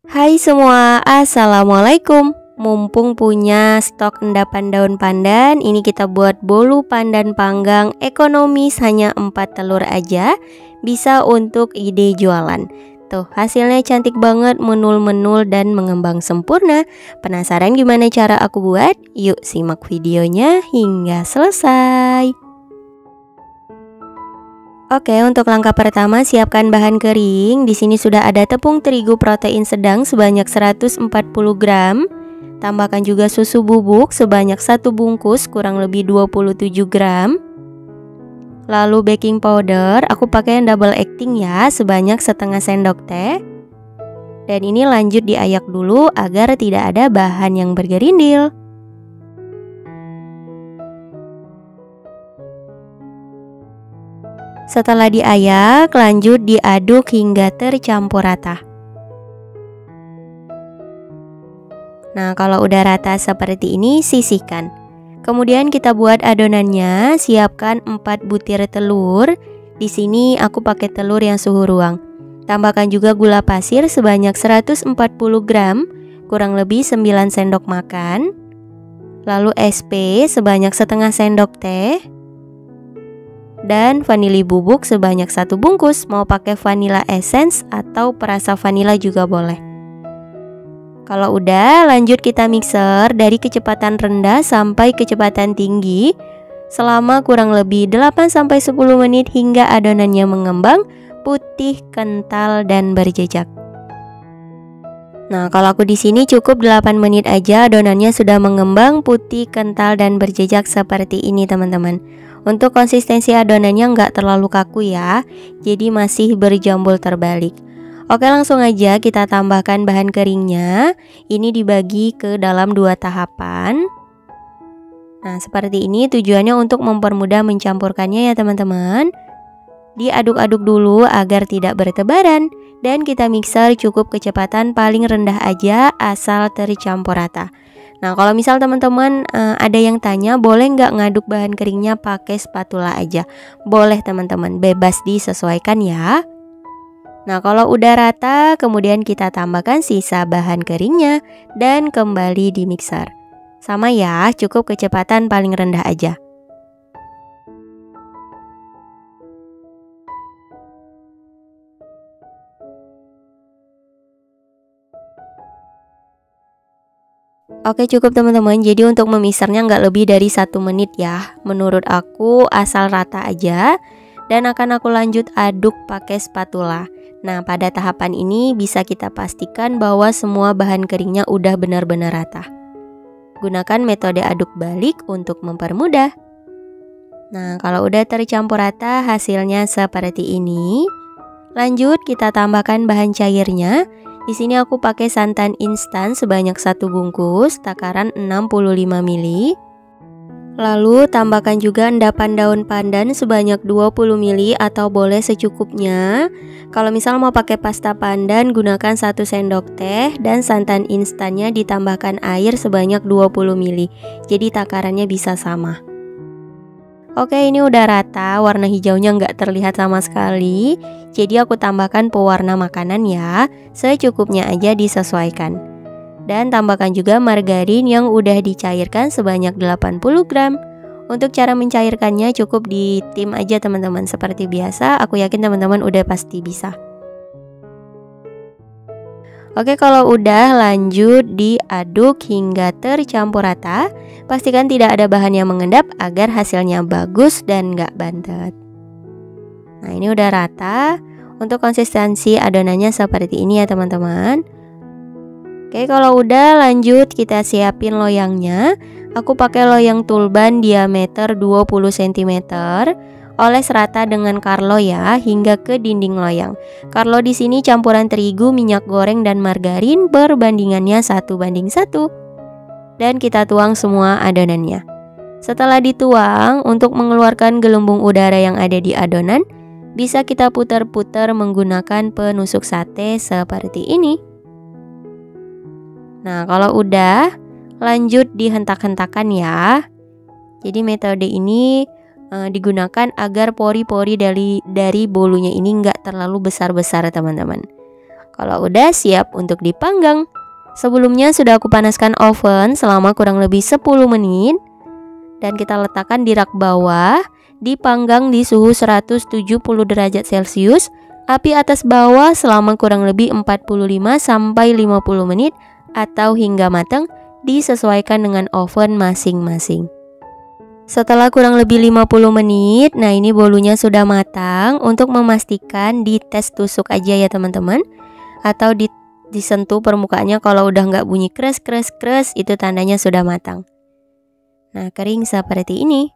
Hai semua, Assalamualaikum. Mumpung punya stok endapan daun pandan, ini kita buat bolu pandan panggang ekonomis, hanya 4 telur aja. Bisa untuk ide jualan. Tuh, hasilnya cantik banget, menul-menul dan mengembang sempurna. Penasaran gimana cara aku buat? Yuk simak videonya hingga selesai. Oke, untuk langkah pertama siapkan bahan kering. Di sini sudah ada tepung terigu protein sedang sebanyak 140 gram. Tambahkan juga susu bubuk sebanyak 1 bungkus kurang lebih 27 gram. Lalu baking powder, aku pakai yang double acting ya, sebanyak setengah sendok teh. Dan ini lanjut diayak dulu agar tidak ada bahan yang bergerindil. Setelah diayak, lanjut diaduk hingga tercampur rata. Nah, kalau udah rata seperti ini, sisihkan. Kemudian kita buat adonannya. Siapkan 4 butir telur. Di sini aku pakai telur yang suhu ruang. Tambahkan juga gula pasir sebanyak 140 gram, kurang lebih 9 sendok makan. Lalu SP sebanyak setengah sendok teh. Dan vanili bubuk sebanyak 1 bungkus. Mau pakai vanilla essence atau perasa vanila juga boleh. Kalau udah, lanjut kita mixer dari kecepatan rendah sampai kecepatan tinggi selama kurang lebih 8-10 menit hingga adonannya mengembang, putih, kental dan berjejak. Nah, kalau aku di sini cukup 8 menit aja adonannya sudah mengembang, putih, kental dan berjejak seperti ini, teman-teman. Untuk konsistensi adonannya nggak terlalu kaku ya, jadi masih berjambul terbalik. Oke, langsung aja kita tambahkan bahan keringnya. Ini dibagi ke dalam 2 tahapan. Nah, seperti ini tujuannya untuk mempermudah mencampurkannya ya teman-teman. Diaduk-aduk dulu agar tidak bertebaran. Dan kita mixer cukup kecepatan paling rendah aja asal tercampur rata. Nah, kalau misal teman-teman ada yang tanya, boleh nggak ngaduk bahan keringnya pakai spatula aja? Boleh teman-teman, bebas disesuaikan ya. Nah, kalau udah rata, kemudian kita tambahkan sisa bahan keringnya dan kembali di mixer. Sama ya, cukup kecepatan paling rendah aja. Oke, cukup teman-teman. Jadi untuk memixernya nggak lebih dari 1 menit ya. Menurut aku asal rata aja. Dan akan aku lanjut aduk pakai spatula. Nah, pada tahapan ini bisa kita pastikan bahwa semua bahan keringnya udah benar-benar rata. Gunakan metode aduk balik untuk mempermudah. Nah, kalau udah tercampur rata hasilnya seperti ini. Lanjut kita tambahkan bahan cairnya. Di sini aku pakai santan instan sebanyak 1 bungkus, takaran 65 ml. Lalu tambahkan juga endapan daun pandan sebanyak 20 ml atau boleh secukupnya. Kalau misal mau pakai pasta pandan, gunakan 1 sendok teh dan santan instannya ditambahkan air sebanyak 20 ml. Jadi takarannya bisa sama. Oke, ini udah rata, warna hijaunya nggak terlihat sama sekali. Jadi aku tambahkan pewarna makanan ya, secukupnya aja disesuaikan. Dan tambahkan juga margarin yang udah dicairkan sebanyak 80 gram. Untuk cara mencairkannya cukup di tim aja teman-teman, seperti biasa. Aku yakin teman-teman udah pasti bisa. Oke, kalau udah lanjut diaduk hingga tercampur rata. Pastikan tidak ada bahan yang mengendap agar hasilnya bagus dan nggak bantet. Nah, ini udah rata. Untuk konsistensi adonannya seperti ini ya teman-teman. Oke, kalau udah lanjut kita siapin loyangnya. Aku pakai loyang tulban diameter 20 cm. Oles rata dengan karlo ya hingga ke dinding loyang. Karlo di sini campuran terigu, minyak goreng dan margarin perbandingannya 1:1. Dan kita tuang semua adonannya. Setelah dituang, untuk mengeluarkan gelembung udara yang ada di adonan, bisa kita putar-putar menggunakan penusuk sate seperti ini. Nah, kalau udah, lanjut dihentak-hentakan ya. Jadi metode ini digunakan agar pori-pori dari bolunya ini nggak terlalu besar-besar teman-teman. Kalau udah, siap untuk dipanggang. Sebelumnya sudah aku panaskan oven selama kurang lebih 10 menit. Dan kita letakkan di rak bawah, dipanggang di suhu 170 derajat Celcius, api atas bawah selama kurang lebih 45-50 menit atau hingga matang, disesuaikan dengan oven masing-masing. Setelah kurang lebih 50 menit, nah ini bolunya sudah matang. Untuk memastikan dites tusuk aja ya teman-teman, atau disentuh permukaannya. Kalau udah nggak bunyi kres, itu tandanya sudah matang. Nah, kering seperti ini.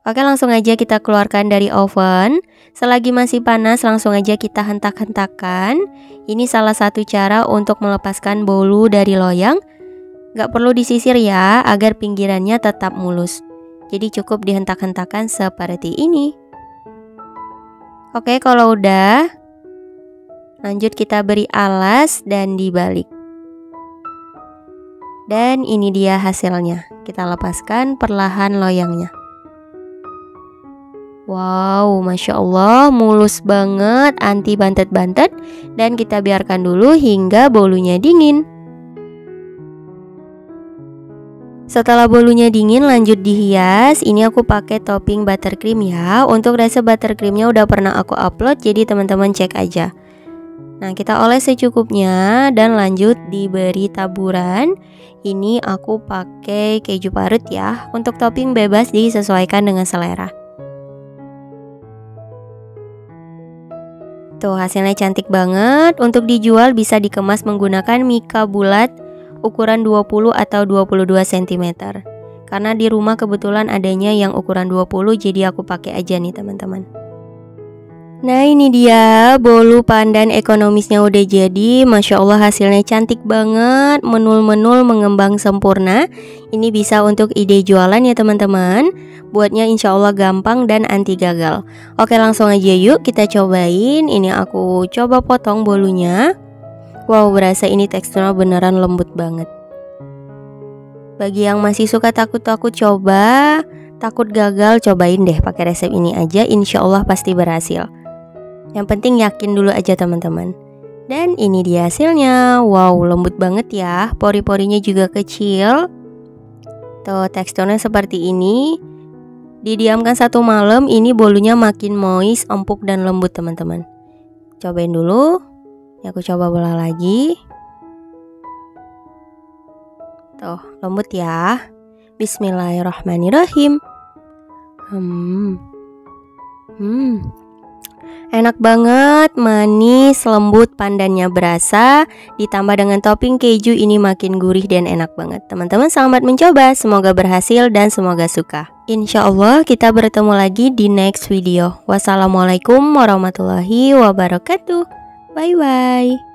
Oke, langsung aja kita keluarkan dari oven. Selagi masih panas, langsung aja kita hentak-hentakan. Ini salah satu cara untuk melepaskan bolu dari loyang. Nggak perlu disisir ya, agar pinggirannya tetap mulus. Jadi cukup dihentak-hentakan seperti ini. Oke, kalau udah, lanjut kita beri alas dan dibalik. Dan ini dia hasilnya. Kita lepaskan perlahan loyangnya. Wow, Masya Allah, mulus banget, anti bantet-bantet. Dan kita biarkan dulu hingga bolunya dingin. Setelah bolunya dingin, lanjut dihias. Ini aku pakai topping buttercream ya. Untuk resep buttercreamnya udah pernah aku upload, jadi teman-teman cek aja. Nah, kita oles secukupnya dan lanjut diberi taburan. Ini aku pakai keju parut ya. Untuk topping bebas disesuaikan dengan selera. Tuh, hasilnya cantik banget. Untuk dijual bisa dikemas menggunakan mika bulat ukuran 20 atau 22 cm. Karena di rumah kebetulan adanya yang ukuran 20, jadi aku pakai aja nih teman-teman. Nah, ini dia bolu pandan ekonomisnya udah jadi. Masya Allah, hasilnya cantik banget, menul-menul, mengembang sempurna. Ini bisa untuk ide jualan ya teman-teman. Buatnya insya Allah gampang dan anti gagal. Oke, langsung aja yuk kita cobain. Ini aku coba potong bolunya. Wow, berasa ini teksturnya beneran lembut banget. Bagi yang masih suka takut-takut coba, takut gagal, cobain deh pakai resep ini aja. Insya Allah pasti berhasil. Yang penting yakin dulu aja teman-teman. Dan ini dia hasilnya. Wow, lembut banget ya. Pori-porinya juga kecil. Tuh, teksturnya seperti ini. Didiamkan 1 malam, ini bolunya makin moist, empuk dan lembut teman-teman. Cobain dulu. Ini aku coba bola lagi. Tuh, lembut ya. Bismillahirrahmanirrahim. Enak banget, manis, lembut, pandannya berasa. Ditambah dengan topping keju, ini makin gurih dan enak banget. Teman-teman selamat mencoba, semoga berhasil dan semoga suka. Insya Allah kita bertemu lagi di next video. Wassalamualaikum warahmatullahi wabarakatuh. Bye bye.